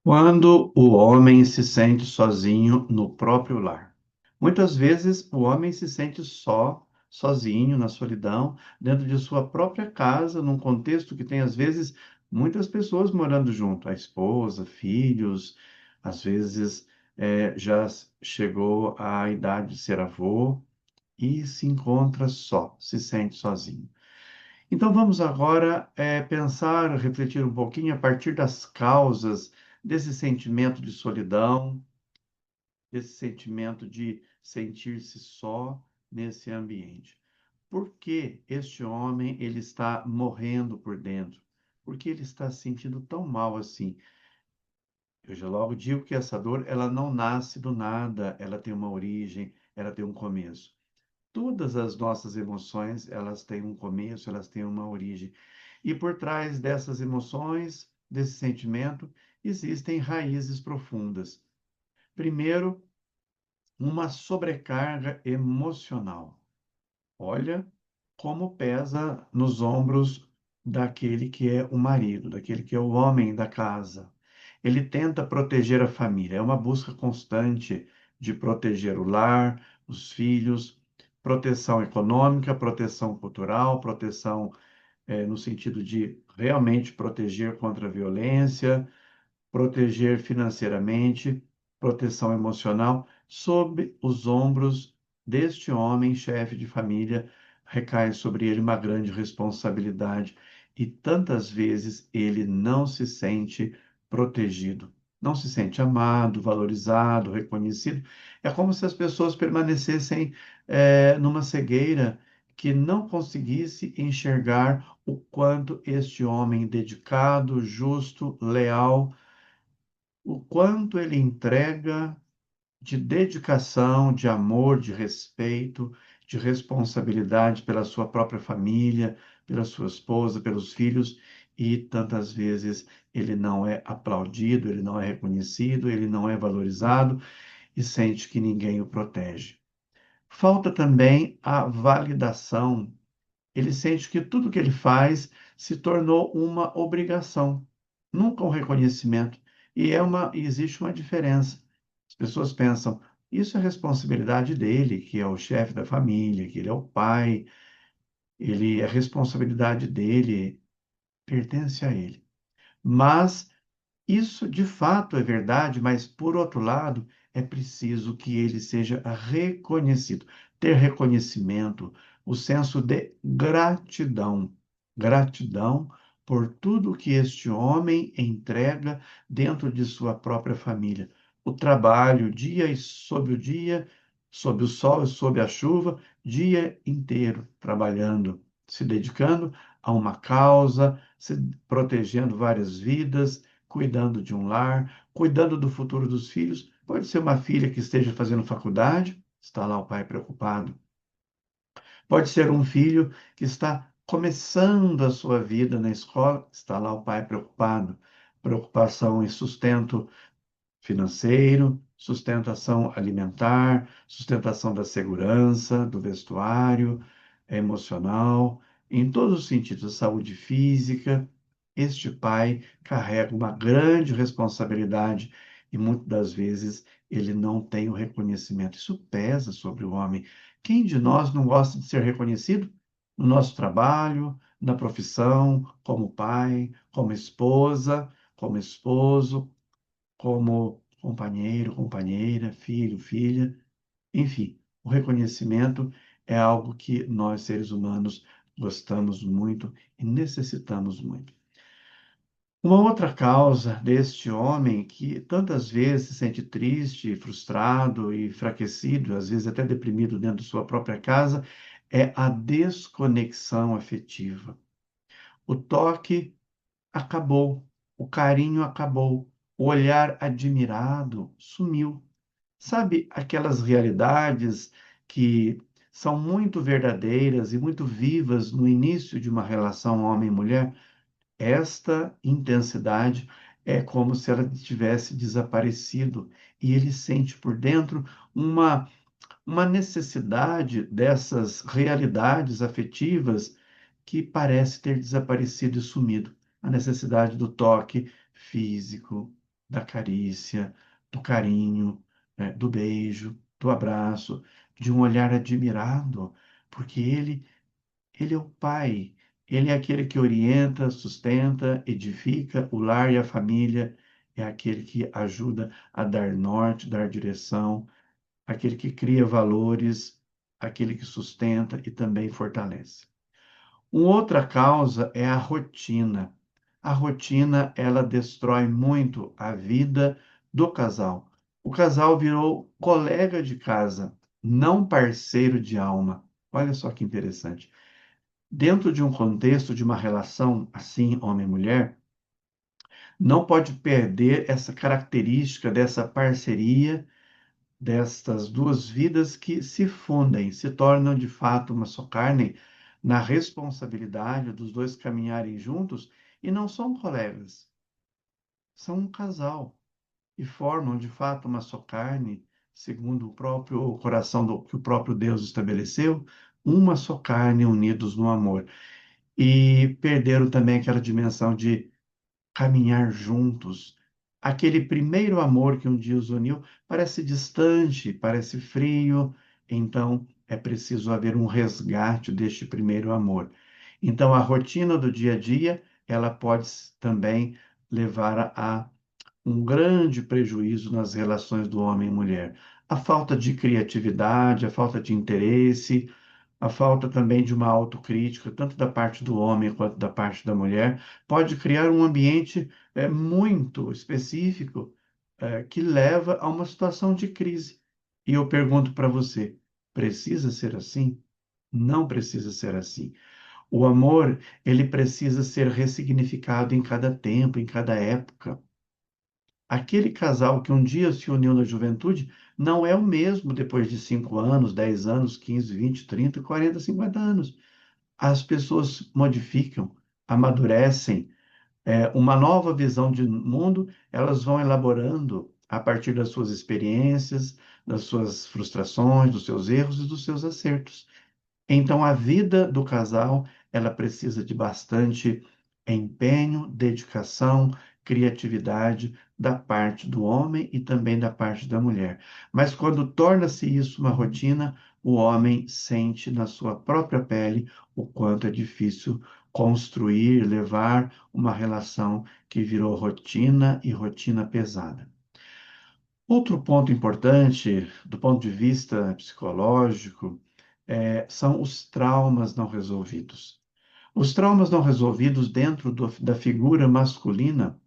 Quando o homem se sente sozinho no próprio lar. Muitas vezes o homem se sente só, sozinho, na solidão, dentro de sua própria casa, num contexto que tem, às vezes, muitas pessoas morando junto, a esposa, filhos, às vezes já chegou à idade de ser avô e se encontra só, se sente sozinho. Então vamos agora pensar, refletir um pouquinho a partir das causas desse sentimento de solidão, desse sentimento de sentir-se só nesse ambiente. Por que este homem ele está morrendo por dentro? Por que ele está se sentindo tão mal assim? Eu já logo digo que essa dor, ela não nasce do nada, ela tem uma origem, ela tem um começo. Todas as nossas emoções, elas têm um começo, elas têm uma origem. E por trás dessas emoções, desse sentimento, existem raízes profundas. Primeiro, uma sobrecarga emocional. Olha como pesa nos ombros daquele que é o marido, daquele que é o homem da casa. Ele tenta proteger a família, é uma busca constante de proteger o lar, os filhos, proteção econômica, proteção cultural, proteção no sentido de realmente proteger contra a violência, proteger financeiramente, proteção emocional, sob os ombros deste homem, chefe de família, recai sobre ele uma grande responsabilidade e tantas vezes ele não se sente protegido, não se sente amado, valorizado, reconhecido. É como se as pessoas permanecessem numa cegueira que não conseguisse enxergar o quanto este homem dedicado, justo, leal, o quanto ele entrega de dedicação, de amor, de respeito, de responsabilidade pela sua própria família, pela sua esposa, pelos filhos, e tantas vezes ele não é aplaudido, ele não é reconhecido, ele não é valorizado e sente que ninguém o protege. Falta também a validação. Ele sente que tudo que ele faz se tornou uma obrigação, nunca um reconhecimento. Existe uma diferença. As pessoas pensam, isso é responsabilidade dele, que é o chefe da família, que ele é o pai, ele é responsabilidade dele, pertence a ele. Mas isso de fato é verdade, mas por outro lado, é preciso que ele seja reconhecido, ter reconhecimento, o senso de gratidão. Gratidão por tudo que este homem entrega dentro de sua própria família. O trabalho, dia e sob o dia, sob o sol e sob a chuva, dia inteiro trabalhando, se dedicando a uma causa, se protegendo várias vidas, cuidando de um lar, cuidando do futuro dos filhos. Pode ser uma filha que esteja fazendo faculdade, está lá o pai preocupado. Pode ser um filho que está começando a sua vida na escola, está lá o pai preocupado. Preocupação em sustento financeiro, sustentação alimentar, sustentação da segurança, do vestuário, emocional, em todos os sentidos, saúde física. Este pai carrega uma grande responsabilidade e muitas das vezes ele não tem o reconhecimento. Isso pesa sobre o homem. Quem de nós não gosta de ser reconhecido no nosso trabalho, na profissão, como pai, como esposa, como esposo, como companheiro, companheira, filho, filha, enfim, o reconhecimento é algo que nós, seres humanos, gostamos muito e necessitamos muito. Uma outra causa deste homem que tantas vezes se sente triste, frustrado e enfraquecido, às vezes até deprimido dentro de sua própria casa, é a desconexão afetiva. O toque acabou, o carinho acabou, o olhar admirado sumiu. Sabe aquelas realidades que são muito verdadeiras e muito vivas no início de uma relação homem-mulher? Esta intensidade é como se ela tivesse desaparecido e ele sente por dentro uma, uma necessidade dessas realidades afetivas que parece ter desaparecido e sumido. A necessidade do toque físico, da carícia, do carinho, do beijo, do abraço, de um olhar admirado, porque ele é o pai, ele é aquele que orienta, sustenta, edifica o lar e a família, é aquele que ajuda a dar norte, dar direção, aquele que cria valores, aquele que sustenta e também fortalece. Uma outra causa é a rotina. A rotina, ela destrói muito a vida do casal. O casal virou colega de casa, não parceiro de alma. Olha só que interessante. Dentro de um contexto de uma relação assim, homem e mulher, não pode perder essa característica dessa parceria, destas duas vidas que se fundem, se tornam de fato uma só carne, na responsabilidade dos dois caminharem juntos e não são colegas, são um casal e formam de fato uma só carne, segundo o próprio coração do que o próprio Deus estabeleceu, uma só carne unidos no amor. E perderam também aquela dimensão de caminhar juntos. Aquele primeiro amor que um dia os uniu parece distante, parece frio, então é preciso haver um resgate deste primeiro amor. Então a rotina do dia a dia, ela pode também levar a um grande prejuízo nas relações do homem e mulher. A falta de criatividade, a falta de interesse, a falta também de uma autocrítica, tanto da parte do homem quanto da parte da mulher, pode criar um ambiente muito específico que leva a uma situação de crise. E eu pergunto para você: precisa ser assim? Não precisa ser assim. O amor, ele precisa ser ressignificado em cada tempo, em cada época. Aquele casal que um dia se uniu na juventude não é o mesmo depois de 5 anos, 10 anos, 15, 20, 30, 40, 50 anos. As pessoas modificam, amadurecem, uma nova visão de mundo, elas vão elaborando a partir das suas experiências, das suas frustrações, dos seus erros e dos seus acertos. Então, a vida do casal, ela precisa de bastante empenho, dedicação, criatividade da parte do homem e também da parte da mulher. Mas quando torna-se isso uma rotina, o homem sente na sua própria pele o quanto é difícil construir, levar uma relação que virou rotina e rotina pesada. Outro ponto importante, do ponto de vista psicológico, são os traumas não resolvidos. Os traumas não resolvidos dentro da figura masculina,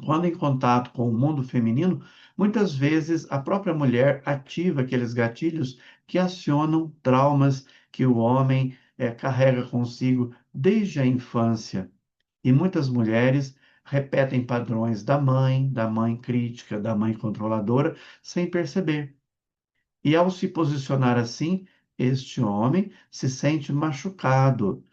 quando em contato com o mundo feminino, muitas vezes a própria mulher ativa aqueles gatilhos que acionam traumas que o homem carrega consigo desde a infância. E muitas mulheres repetem padrões da mãe crítica, da mãe controladora, sem perceber. E ao se posicionar assim, este homem se sente machucado,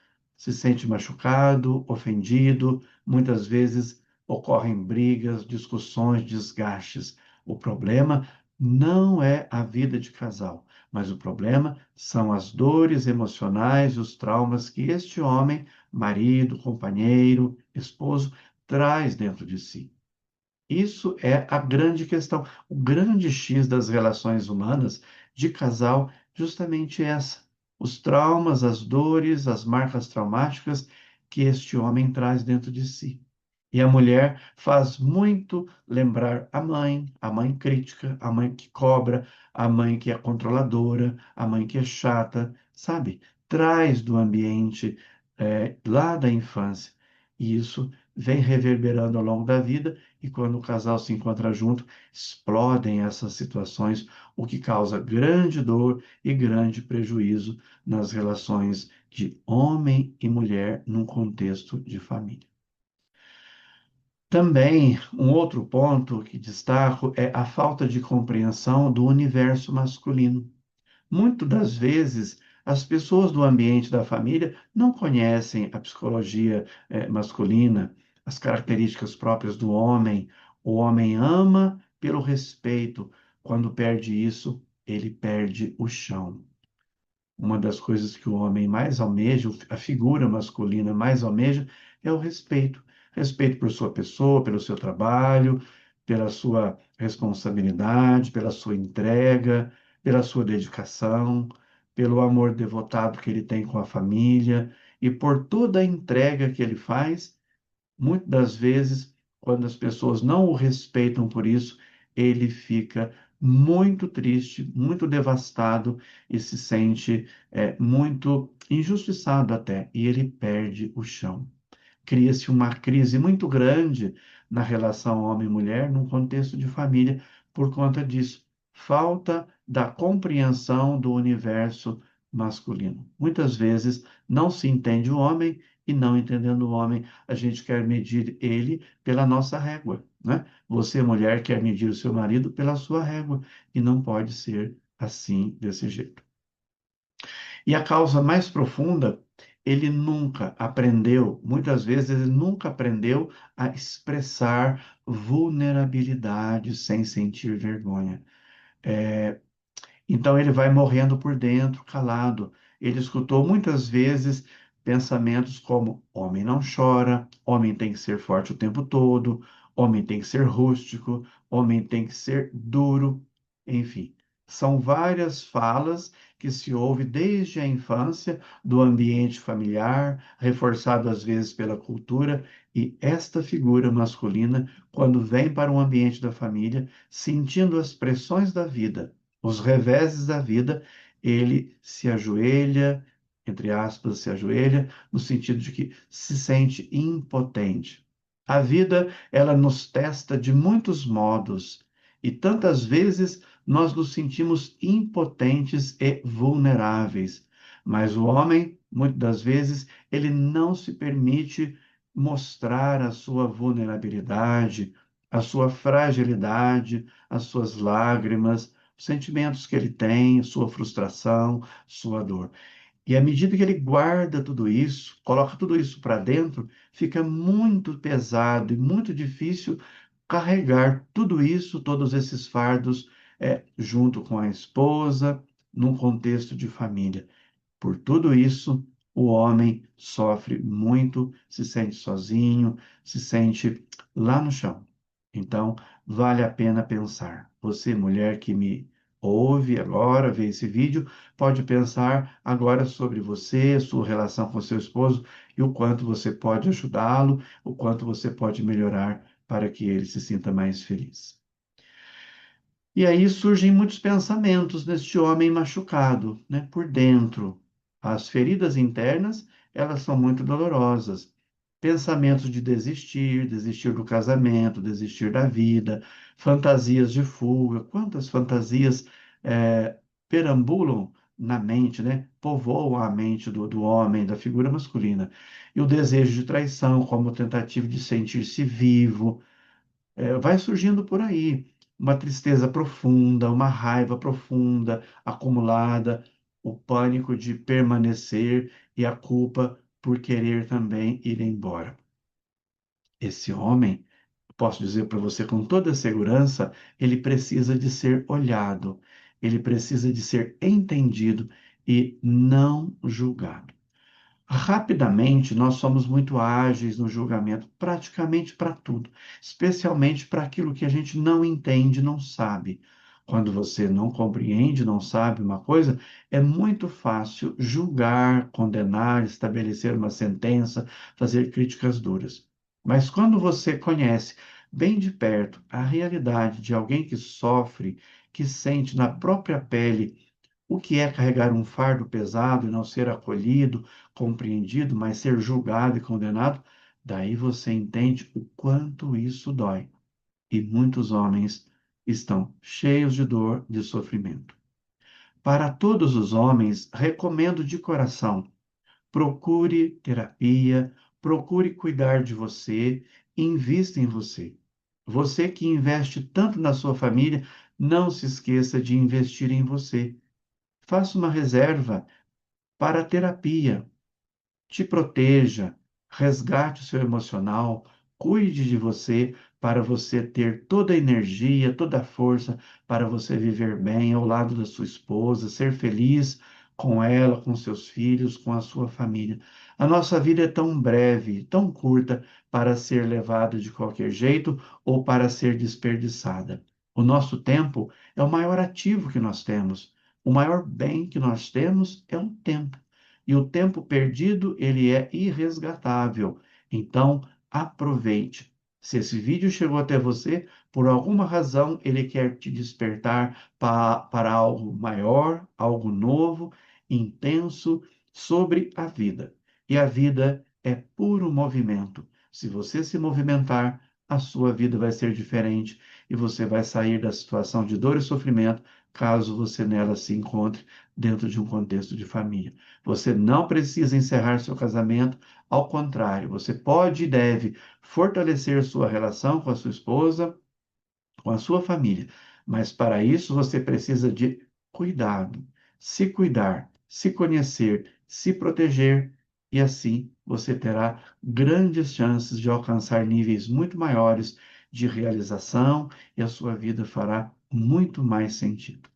ofendido, muitas vezes ocorrem brigas, discussões, desgastes. O problema não é a vida de casal, mas o problema são as dores emocionais e os traumas que este homem, marido, companheiro, esposo, traz dentro de si. Isso é a grande questão. O grande X das relações humanas de casal, justamente essa. Os traumas, as dores, as marcas traumáticas que este homem traz dentro de si. E a mulher faz muito lembrar a mãe crítica, a mãe que cobra, a mãe que é controladora, a mãe que é chata, sabe? Traz do ambiente lá da infância. E isso vem reverberando ao longo da vida, e quando o casal se encontra junto, explodem essas situações, o que causa grande dor e grande prejuízo nas relações de homem e mulher num contexto de família. Também, um outro ponto que destaco é a falta de compreensão do universo masculino. Muitas das vezes, as pessoas do ambiente da família não conhecem a psicologia masculina, as características próprias do homem. O homem ama pelo respeito. Quando perde isso, ele perde o chão. Uma das coisas que o homem mais almeja, a figura masculina mais almeja, é o respeito. Respeito por sua pessoa, pelo seu trabalho, pela sua responsabilidade, pela sua entrega, pela sua dedicação, pelo amor devotado que ele tem com a família e por toda a entrega que ele faz. Muitas das vezes, quando as pessoas não o respeitam por isso, ele fica muito triste, muito devastado e se sente muito injustiçado até, e ele perde o chão. Cria-se uma crise muito grande na relação homem-mulher, num contexto de família, por conta disso. Falta da compreensão do universo masculino. Muitas vezes não se entende o homem e não entendendo o homem, a gente quer medir ele pela nossa régua, né? Você, mulher, quer medir o seu marido pela sua régua e não pode ser assim, desse jeito. E a causa mais profunda, ele nunca aprendeu, muitas vezes ele nunca aprendeu a expressar vulnerabilidade sem sentir vergonha. Então ele vai morrendo por dentro, calado. Ele escutou muitas vezes pensamentos como: homem não chora, homem tem que ser forte o tempo todo, homem tem que ser rústico, homem tem que ser duro. Enfim, são várias falas que se ouve desde a infância, do ambiente familiar, reforçado às vezes pela cultura, e esta figura masculina, quando vem para o ambiente da família, sentindo as pressões da vida, os reveses da vida, ele se ajoelha, entre aspas, se ajoelha, no sentido de que se sente impotente. A vida, ela nos testa de muitos modos, e tantas vezes nós nos sentimos impotentes e vulneráveis. Mas o homem, muitas das vezes, ele não se permite mostrar a sua vulnerabilidade, a sua fragilidade, as suas lágrimas, os sentimentos que ele tem, sua frustração, sua dor. E à medida que ele guarda tudo isso, coloca tudo isso para dentro, fica muito pesado e muito difícil carregar tudo isso, todos esses fardos, junto com a esposa, num contexto de família. Por tudo isso, o homem sofre muito, se sente sozinho, se sente lá no chão. Então, vale a pena pensar. Você, mulher que me ouve agora, vê esse vídeo, pode pensar agora sobre você, sua relação com seu esposo e o quanto você pode ajudá-lo, o quanto você pode melhorar para que ele se sinta mais feliz. E aí surgem muitos pensamentos neste homem machucado, né, por dentro. As feridas internas, elas são muito dolorosas. Pensamentos de desistir, desistir do casamento, desistir da vida, fantasias de fuga. Quantas fantasias perambulam na mente, né? Povoam a mente do homem, da figura masculina. E o desejo de traição, como tentativa de sentir-se vivo, vai surgindo por aí uma tristeza profunda, uma raiva profunda acumulada, o pânico de permanecer e a culpa por querer também ir embora. Esse homem, posso dizer para você com toda segurança, ele precisa de ser olhado, ele precisa de ser entendido e não julgado. Rapidamente, nós somos muito ágeis no julgamento, praticamente para tudo, especialmente para aquilo que a gente não entende, não sabe. Quando você não compreende, não sabe uma coisa, é muito fácil julgar, condenar, estabelecer uma sentença, fazer críticas duras. Mas quando você conhece bem de perto a realidade de alguém que sofre, que sente na própria pele o que é carregar um fardo pesado e não ser acolhido, compreendido, mas ser julgado e condenado? Daí você entende o quanto isso dói. E muitos homens estão cheios de dor, de sofrimento. Para todos os homens, recomendo de coração: procure terapia, procure cuidar de você, invista em você. Você que investe tanto na sua família, não se esqueça de investir em você. Faça uma reserva para a terapia. Te proteja, resgate o seu emocional, cuide de você para você ter toda a energia, toda a força para você viver bem ao lado da sua esposa, ser feliz com ela, com seus filhos, com a sua família. A nossa vida é tão breve, tão curta para ser levada de qualquer jeito ou para ser desperdiçada. O nosso tempo é o maior ativo que nós temos. O maior bem que nós temos é o tempo. E o tempo perdido, ele é irresgatável. Então, aproveite. Se esse vídeo chegou até você, por alguma razão, ele quer te despertar para algo maior, algo novo, intenso sobre a vida. E a vida é puro movimento. Se você se movimentar, a sua vida vai ser diferente e você vai sair da situação de dor e sofrimento, caso você nela se encontre dentro de um contexto de família. Você não precisa encerrar seu casamento, ao contrário, você pode e deve fortalecer sua relação com a sua esposa, com a sua família. Mas para isso você precisa de cuidar, se conhecer, se proteger, e assim você terá grandes chances de alcançar níveis muito maiores de realização e a sua vida fará muito mais sentido.